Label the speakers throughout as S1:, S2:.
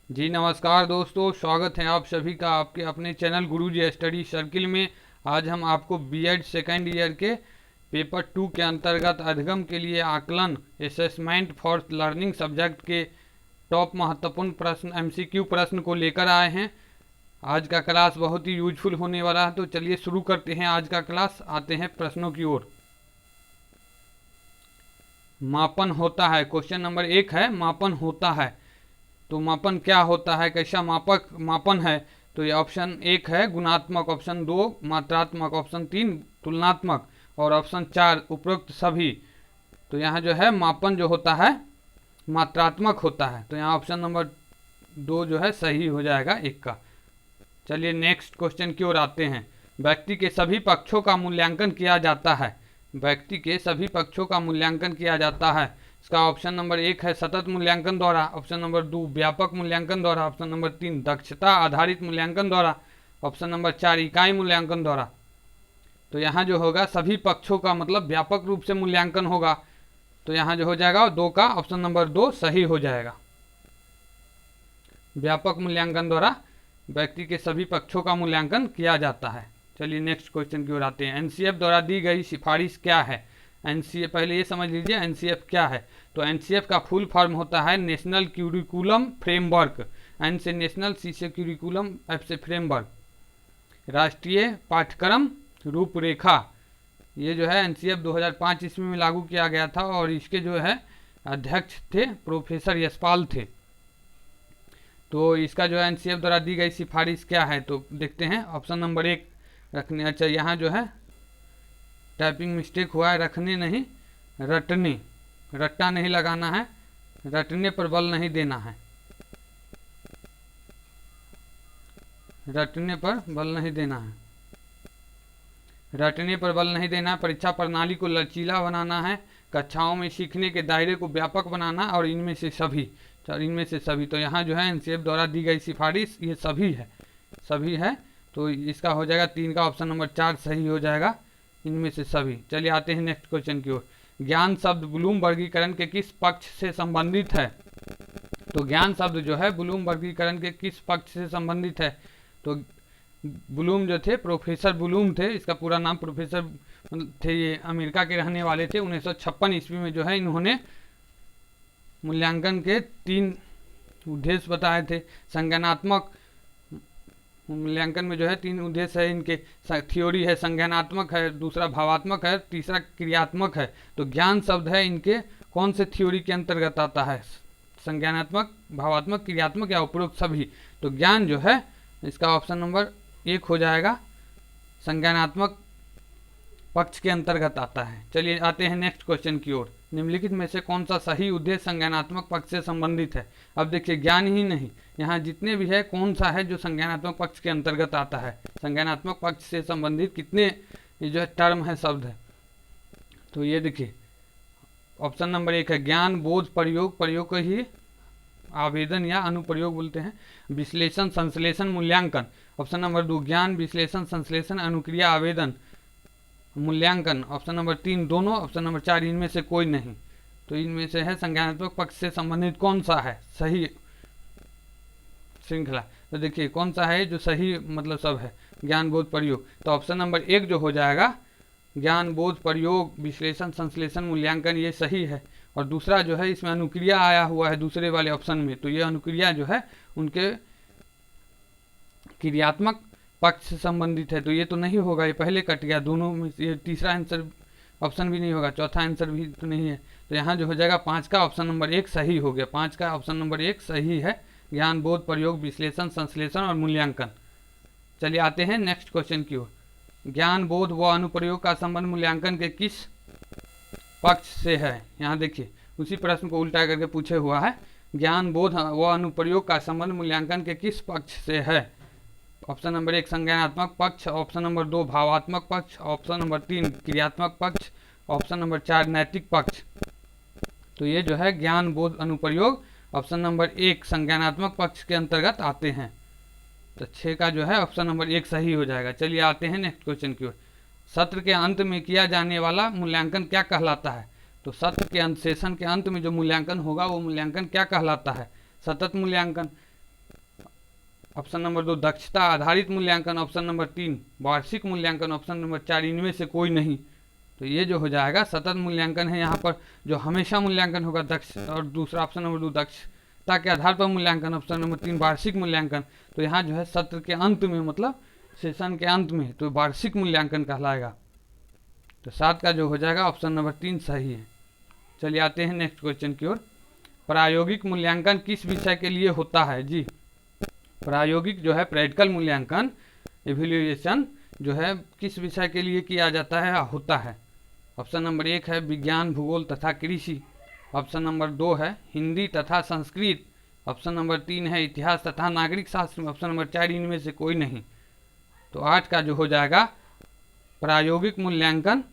S1: जी नमस्कार दोस्तों, स्वागत है आप सभी का आपके अपने चैनल गुरुजी स्टडी सर्किल में। आज हम आपको बीएड सेकेंड ईयर के पेपर 2 के अंतर्गत अधिगम के लिए आकलन असेसमेंट फॉर लर्निंग सब्जेक्ट के टॉप महत्वपूर्ण प्रश्न एमसीक्यू प्रश्न को लेकर आए हैं। आज का क्लास बहुत ही यूजफुल होने वाला है, तो चलिए शुरू करते हैं आज का क्लास। आते हैं प्रश्नों की ओर। मापन होता है, क्वेश्चन नंबर 1 है मापन होता है। तो मापन क्या होता है, कैसा मापन है? तो ये ऑप्शन 1 है गुणात्मक, ऑप्शन 2 मात्रात्मक, ऑप्शन 3 तुलनात्मक और ऑप्शन 4 उपरोक्त सभी। तो यहाँ जो है मापन जो होता है मात्रात्मक होता है, तो यहाँ ऑप्शन नंबर 2 जो है सही हो जाएगा 1 का। चलिए नेक्स्ट क्वेश्चन की ओर आते हैं। व्यक्ति के सभी पक्षों का मूल्यांकन किया जाता है। व्यक्ति के सभी पक्षों का मूल्यांकन किया जाता है। इसका ऑप्शन नंबर 1 है सतत मूल्यांकन द्वारा, ऑप्शन नंबर 2 व्यापक मूल्यांकन द्वारा, ऑप्शन नंबर 3 दक्षता आधारित मूल्यांकन द्वारा, ऑप्शन नंबर 4 इकाई मूल्यांकन द्वारा। तो यहाँ जो होगा सभी पक्षों का मतलब व्यापक रूप से मूल्यांकन होगा, तो यहाँ जो हो जाएगा 2 का ऑप्शन नंबर 2 सही हो जाएगा। व्यापक मूल्यांकन द्वारा व्यक्ति के सभी पक्षों का मूल्यांकन किया जाता है। चलिए नेक्स्ट क्वेश्चन की ओर आते हैं। एनसीएफ द्वारा दी गई सिफारिश क्या है? एनसीएफ पहले ये समझ लीजिए एनसीएफ क्या है। तो एनसीएफ का फुल फॉर्म होता है नेशनल क्यूरिकुलम फ्रेमवर्क। एन से नेशनल, सी से क्यूरिकुलम, एफ से फ्रेमवर्क, राष्ट्रीय पाठ्यक्रम रूपरेखा। ये जो है एनसीएफ 2005 ईस्वी में लागू किया गया था और इसके जो है अध्यक्ष थे प्रोफेसर यशपाल थे। तो इसका जो है एनसीएफ द्वारा दी गई सिफारिश क्या है, तो देखते हैं। ऑप्शन नंबर 1 रखने, अच्छा यहाँ जो है टाइपिंग मिस्टेक हुआ है, रखने नहीं रटने, रट्टा नहीं लगाना है, रटने पर बल नहीं देना है, रटने पर बल नहीं देना है, रटने पर बल नहीं देना है। परीक्षा प्रणाली को लचीला बनाना है, कक्षाओं में सीखने के दायरे को व्यापक बनाना और इनमें से सभी। तो यहाँ जो है एनसीएफ द्वारा दी गई सिफारिश ये सभी है। तो इसका हो जाएगा 3 का ऑप्शन नंबर 4 सही हो जाएगा, इनमें से सभी। चलिए आते हैं नेक्स्ट क्वेश्चन की ओर। ज्ञान शब्द ब्लूम वर्गीकरण के किस पक्ष से संबंधित है? तो ज्ञान शब्द जो है ब्लूम वर्गीकरण के किस पक्ष से संबंधित है? तो ब्लूम जो थे प्रोफेसर ब्लूम थे, इसका पूरा नाम प्रोफेसर थे, ये अमेरिका के रहने वाले थे। 1956 ईस्वी में जो है इन्होंने मूल्यांकन के 3 उद्देश्य बताए थे। संज्ञानात्मक मूल्यांकन में जो है 3 उद्देश्य है इनके। थ्योरी है, संज्ञानात्मक है, दूसरा भावात्मक है, तीसरा क्रियात्मक है। तो ज्ञान शब्द है इनके कौन से थ्योरी के अंतर्गत आता है? संज्ञानात्मक, भावात्मक, क्रियात्मक या उपरोक्त सभी। तो ज्ञान जो है इसका ऑप्शन नंबर 1 हो जाएगा, संज्ञानात्मक पक्ष के अंतर्गत आता है। चलिए आते हैं नेक्स्ट क्वेश्चन की ओर। निम्नलिखित में से कौन सा सही उद्देश्य संज्ञानात्मक पक्ष से संबंधित है? अब देखिए ज्ञान ही नहीं, यहाँ जितने भी है कौन सा है जो संज्ञानात्मक पक्ष के अंतर्गत आता है? संज्ञानात्मक पक्ष से संबंधित कितने ये जो है टर्म है, शब्द है। तो ये देखिए ऑप्शन नंबर 1 है ज्ञान, बोध, प्रयोग, प्रयोग को ही आवेदन या अनुप्रयोग बोलते हैं, विश्लेषण, संश्लेषण, मूल्यांकन। ऑप्शन नंबर 2 ज्ञान, विश्लेषण, संश्लेषण, अनुक्रिया, आवेदन, मूल्यांकन। ऑप्शन नंबर 3 दोनों, ऑप्शन नंबर 4 इनमें से कोई नहीं। तो इनमें से है संज्ञानात्मक पक्ष से संबंधित कौन सा है सही श्रृंखला? तो देखिए कौन सा है जो सही मतलब सब है, ज्ञान, बोध, प्रयोग। तो ऑप्शन नंबर 1 जो हो जाएगा ज्ञान, बोध, प्रयोग, विश्लेषण, संश्लेषण, मूल्यांकन, ये सही है। और दूसरा जो है इसमें अनुक्रिया आया हुआ है दूसरे वाले ऑप्शन में, तो ये अनुक्रिया जो है उनके क्रियात्मक पक्ष से संबंधित है। तो ये तो नहीं होगा, ये पहले कट गया दोनों में। ये तीसरा आंसर ऑप्शन भी नहीं होगा, चौथा आंसर भी तो नहीं है। तो यहाँ जो हो जाएगा 5 का ऑप्शन नंबर 1 सही हो गया। 5 का ऑप्शन नंबर 1 सही है, ज्ञान, बोध, प्रयोग, विश्लेषण, संश्लेषण और मूल्यांकन। चलिए आते हैं नेक्स्ट क्वेश्चन की ओर। ज्ञान, बोध व अनुप्रयोग का संबंध मूल्यांकन के किस पक्ष से है? यहाँ देखिए उसी प्रश्न को उल्टा करके पूछे हुआ है। ज्ञान, बोध व अनुप्रयोग का संबंध मूल्यांकन के किस पक्ष से है? ऑप्शन नंबर 1 संज्ञानात्मक पक्ष, ऑप्शन नंबर 2 भावात्मक पक्ष, ऑप्शन नंबर 3 क्रियात्मक पक्ष, ऑप्शन नंबर 4 नैतिक पक्ष। तो ये जो है ज्ञान, बोध, अनुप्रयोग ऑप्शन नंबर 1 संज्ञानात्मक पक्ष के अंतर्गत आते हैं। तो 6 का जो है ऑप्शन नंबर 1 सही हो जाएगा। चलिए आते हैं नेक्स्ट क्वेश्चन की ओर। सत्र के अंत में किया जाने वाला मूल्यांकन क्या कहलाता है? तो सत्र के अंत, सेशन के अंत में जो मूल्यांकन होगा वो मूल्यांकन क्या कहलाता है? सतत मूल्यांकन। ऑप्शन नंबर 2 दक्षता आधारित मूल्यांकन, ऑप्शन नंबर 3 वार्षिक मूल्यांकन, ऑप्शन नंबर 4 इनमें से कोई नहीं। तो ये जो हो जाएगा सतत मूल्यांकन है, यहाँ पर जो हमेशा मूल्यांकन होगा दक्ष, और दूसरा ऑप्शन नंबर 2 दक्षता के आधार पर मूल्यांकन, ऑप्शन नंबर 3 वार्षिक मूल्यांकन। तो यहाँ जो है सत्र के अंत में, मतलब सेशन के अंत में, तो वार्षिक मूल्यांकन कहलाएगा। तो 7 का जो हो जाएगा ऑप्शन नंबर 3 सही है। चलिए आते हैं नेक्स्ट क्वेश्चन की ओर। प्रायोगिक मूल्यांकन किस विषय के लिए होता है? जी, प्रायोगिक जो है प्रैक्टिकल मूल्यांकन, इवैल्यूएशन जो है किस विषय के लिए किया जाता है, होता है? ऑप्शन नंबर 1 है विज्ञान, भूगोल तथा कृषि, ऑप्शन नंबर 2 है हिंदी तथा संस्कृत, ऑप्शन नंबर 3 है इतिहास तथा नागरिक शास्त्र, ऑप्शन नंबर 4 इनमें से कोई नहीं। तो 8 का जो हो जाएगा प्रायोगिक मूल्यांकन,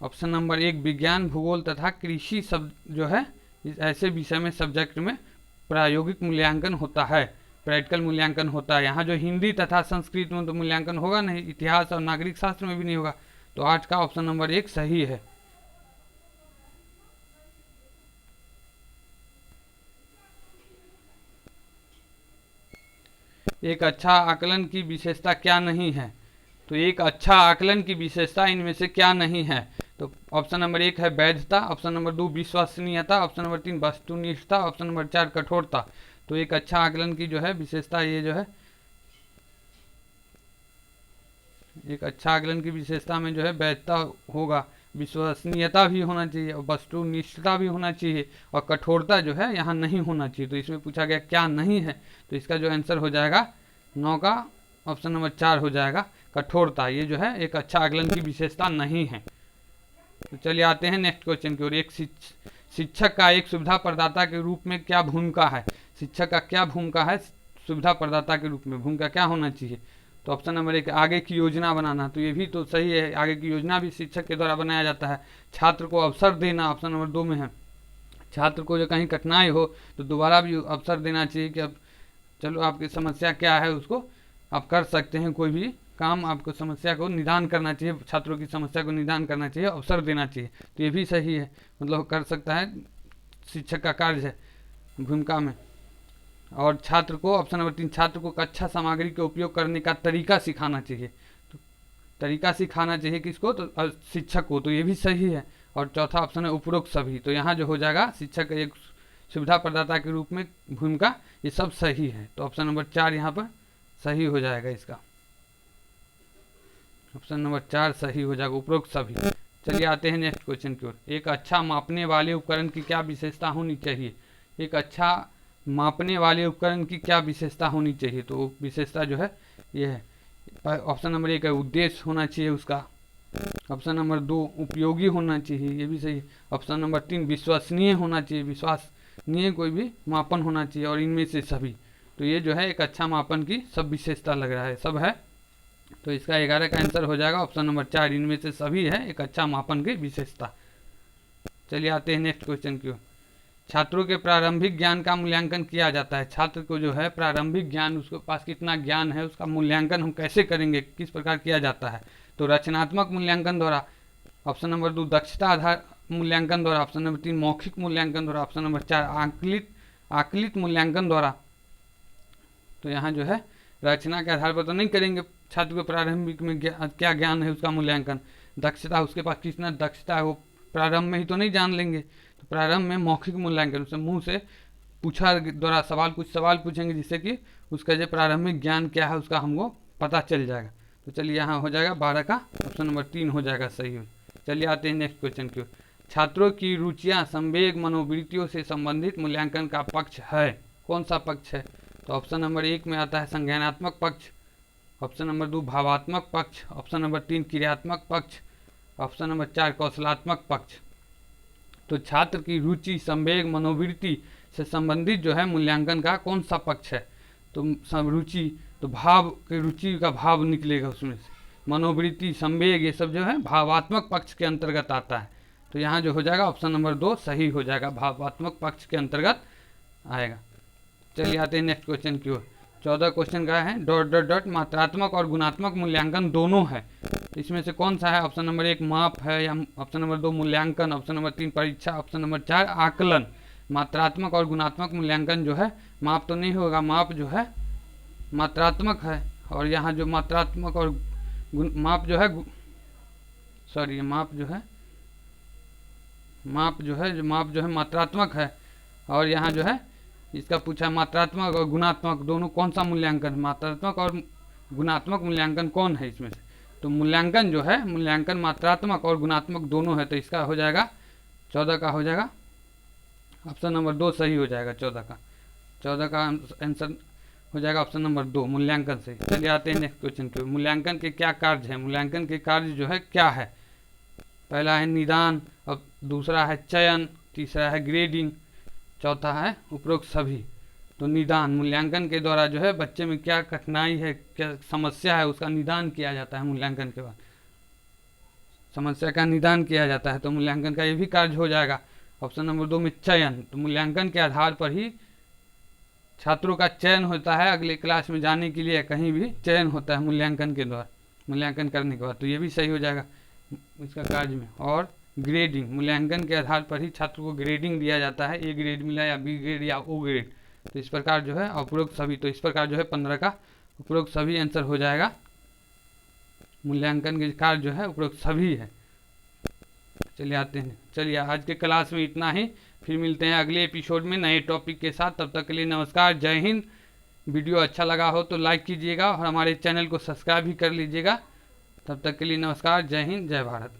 S1: ऑप्शन नंबर 1 विज्ञान, भूगोल तथा कृषि सब जो है ऐसे विषय में, सब्जेक्ट में प्रायोगिक मूल्यांकन होता है, प्रैक्टिकल मूल्यांकन होता है। यहाँ जो हिंदी तथा संस्कृत में तो मूल्यांकन होगा नहीं, इतिहास और नागरिक शास्त्र में भी नहीं होगा। तो 8 का ऑप्शन नंबर 1 सही है। एक अच्छा आकलन की विशेषता क्या नहीं है? तो एक अच्छा आकलन की विशेषता इनमें से क्या नहीं है? तो ऑप्शन नंबर 1 है वैधता, ऑप्शन नंबर 2 विश्वसनीयता, ऑप्शन नंबर 3 वस्तुनिष्ठता, ऑप्शन नंबर 4 कठोरता। तो एक अच्छा आकलन की जो है विशेषता, ये जो है एक अच्छा आकलन की विशेषता में जो है वैधता होगा, विश्वसनीयता भी होना चाहिए, और वस्तुनिष्ठता भी होना चाहिए, और कठोरता जो है यहाँ नहीं होना चाहिए। तो इसमें पूछा गया क्या नहीं है, तो इसका जो आंसर हो जाएगा 9 का ऑप्शन नंबर 4 हो जाएगा, कठोरता। ये जो है एक अच्छा आकलन की विशेषता नहीं है। तो चलिए आते हैं नेक्स्ट क्वेश्चन की ओर। एक शिक्षक का एक सुविधा प्रदाता के रूप में क्या भूमिका है? शिक्षक का क्या भूमिका है सुविधा प्रदाता के रूप में? भूमिका क्या होना चाहिए? तो ऑप्शन नंबर 1 आगे की योजना बनाना। तो ये भी तो सही है, आगे की योजना भी शिक्षक के द्वारा बनाया जाता है। छात्र को अवसर देना ऑप्शन नंबर 2 में है। छात्र को जो कहीं कठिनाई हो तो दोबारा भी अवसर देना चाहिए कि अब चलो आपकी समस्या क्या है उसको आप कर सकते हैं, कोई भी काम आपको समस्या को निदान करना चाहिए, छात्रों की समस्या को निदान करना चाहिए, अवसर देना चाहिए। तो ये भी सही है, मतलब कर सकता है, शिक्षक का कार्य है भूमिका में। और छात्र को ऑप्शन नंबर 3 छात्र को कक्षा सामग्री के उपयोग करने का तरीका सिखाना चाहिए। तो तरीका सिखाना चाहिए किसको? तो शिक्षक को। तो ये भी सही है। और चौथा ऑप्शन है उपरोक्त सभी। तो यहाँ जो हो जाएगा शिक्षक एक सुविधा प्रदाता के रूप में भूमिका, ये सब सही है। तो ऑप्शन नंबर 4 यहाँ पर सही हो जाएगा, इसका ऑप्शन नंबर 4 सही हो जाएगा, उपरोक्त सभी। चलिए आते हैं नेक्स्ट क्वेश्चन की ओर। एक अच्छा मापने वाले उपकरण की क्या विशेषता होनी चाहिए? एक अच्छा मापने वाले उपकरण की क्या विशेषता होनी चाहिए? तो विशेषता जो है ये है, ऑप्शन नंबर 1 है उद्देश्य होना चाहिए उसका, ऑप्शन नंबर 2 उपयोगी होना चाहिए, ये भी सही है, ऑप्शन नंबर 3 विश्वसनीय होना चाहिए, विश्वसनीय कोई भी मापन होना चाहिए, और इनमें से सभी। तो ये जो है एक अच्छा मापन की सब विशेषता लग रहा है, सब है। तो इसका 11 का आंसर हो जाएगा ऑप्शन नंबर 4, इनमें से सभी है एक अच्छा मापन की विशेषता। चलिए आते हैं नेक्स्ट क्वेश्चन की ओर। छात्रों के प्रारंभिक ज्ञान का मूल्यांकन किया जाता है। छात्र को जो है प्रारंभिक ज्ञान, उसके पास कितना ज्ञान है, उसका मूल्यांकन हम कैसे करेंगे, किस प्रकार किया जाता है? तो रचनात्मक मूल्यांकन द्वारा, ऑप्शन नंबर 2 दक्षता आधार मूल्यांकन द्वारा, ऑप्शन नंबर 3 मौखिक मूल्यांकन द्वारा, ऑप्शन नंबर 4 आकलित मूल्यांकन द्वारा। तो यहाँ जो है रचना के आधार पर तो नहीं करेंगे, छात्र को प्रारंभिक में क्या ज्ञान है उसका मूल्यांकन, दक्षता उसके पास कितना दक्षता है वो प्रारंभ में ही तो नहीं जान लेंगे। तो प्रारंभ में मौखिक मूल्यांकन, उसे मुंह से पूछा द्वारा सवाल, कुछ सवाल पूछेंगे जिससे कि उसका जो प्रारंभिक ज्ञान क्या है उसका हमको पता चल जाएगा। तो चलिए यहाँ हो जाएगा 12 का ऑप्शन नंबर 3 हो जाएगा सही हो। चलिए आते हैं नेक्स्ट क्वेश्चन की ओर। छात्रों की रुचियाँ संवेग मनोवृत्तियों से संबंधित मूल्यांकन का पक्ष है। कौन सा पक्ष है? तो ऑप्शन नंबर 1 में आता है संज्ञानात्मक पक्ष, ऑप्शन नंबर 2 भावात्मक पक्ष, ऑप्शन नंबर 3 क्रियात्मक पक्ष, ऑप्शन नंबर 4 कौशलात्मक पक्ष। तो छात्र की रुचि संवेग मनोवृत्ति से संबंधित जो है मूल्यांकन का कौन सा पक्ष है? तो रुचि तो भाव की, रुचि का भाव निकलेगा उसमें से, मनोवृत्ति संवेग ये सब जो है भावात्मक पक्ष के अंतर्गत आता है। तो यहाँ जो हो जाएगा ऑप्शन नंबर 2 सही हो जाएगा, भावात्मक पक्ष के अंतर्गत आएगा। चलिए आते हैं नेक्स्ट क्वेश्चन की ओर। 14 क्वेश्चन का है डॉट डॉट डॉट मात्रात्मक और गुणात्मक मूल्यांकन दोनों है। तो इसमें से कौन सा है? ऑप्शन नंबर 1 माप है, या ऑप्शन नंबर 2 मूल्यांकन, ऑप्शन नंबर 3 परीक्षा, ऑप्शन नंबर 4 आकलन। मात्रात्मक और गुणात्मक मूल्यांकन जो है, माप तो नहीं होगा, माप जो है मात्रात्मक है, और यहाँ जो मात्रात्मक और माप जो है सॉरी माप जो है मात्रात्मक है, और यहाँ जो है इसका पूछा मात्रात्मक और गुणात्मक दोनों कौन सा मूल्यांकन, मात्रात्मक और गुणात्मक मूल्यांकन कौन है इसमें से। तो मूल्यांकन जो है, मूल्यांकन मात्रात्मक और गुणात्मक दोनों है, तो इसका हो जाएगा 14 का हो जाएगा ऑप्शन नंबर 2 सही हो जाएगा। 14 का आंसर हो जाएगा ऑप्शन नंबर 2 मूल्यांकन से। चलिए आते हैं नेक्स्ट क्वेश्चन पे। मूल्यांकन के क्या कार्य हैं, मूल्यांकन के कार्य जो है क्या है। पहला है निदान, और दूसरा है चयन, तीसरा है ग्रेडिंग, चौथा है उपरोक्त सभी। तो निदान, मूल्यांकन के द्वारा जो है बच्चे में क्या कठिनाई है, क्या समस्या है, उसका निदान किया जाता है। मूल्यांकन के बाद समस्या का निदान किया जाता है, तो मूल्यांकन का ये भी कार्य हो जाएगा। ऑप्शन नंबर 2 में चयन, तो मूल्यांकन के आधार पर ही छात्रों का चयन होता है, अगले क्लास में जाने के लिए कहीं भी चयन होता है मूल्यांकन के द्वारा, मूल्यांकन करने के बाद, तो ये भी सही हो जाएगा इसका कार्य में। और ग्रेडिंग, मूल्यांकन के आधार पर ही छात्र को ग्रेडिंग दिया जाता है, ए ग्रेड मिला या बी ग्रेड या ओ ग्रेड, तो इस प्रकार जो है उपरोक्त सभी, तो इस प्रकार जो है 15 का उपरोक्त सभी आंसर हो जाएगा। मूल्यांकन के कार्य जो है उपरोक्त सभी है। चलिए आते हैं, चलिए आज के क्लास में इतना ही, फिर मिलते हैं अगले एपिसोड में नए टॉपिक के साथ। तब तक के लिए नमस्कार, जय हिंद। वीडियो अच्छा लगा हो तो लाइक कीजिएगा और हमारे चैनल को सब्सक्राइब भी कर लीजिएगा। तब तक के लिए नमस्कार, जय हिंद, जय भारत।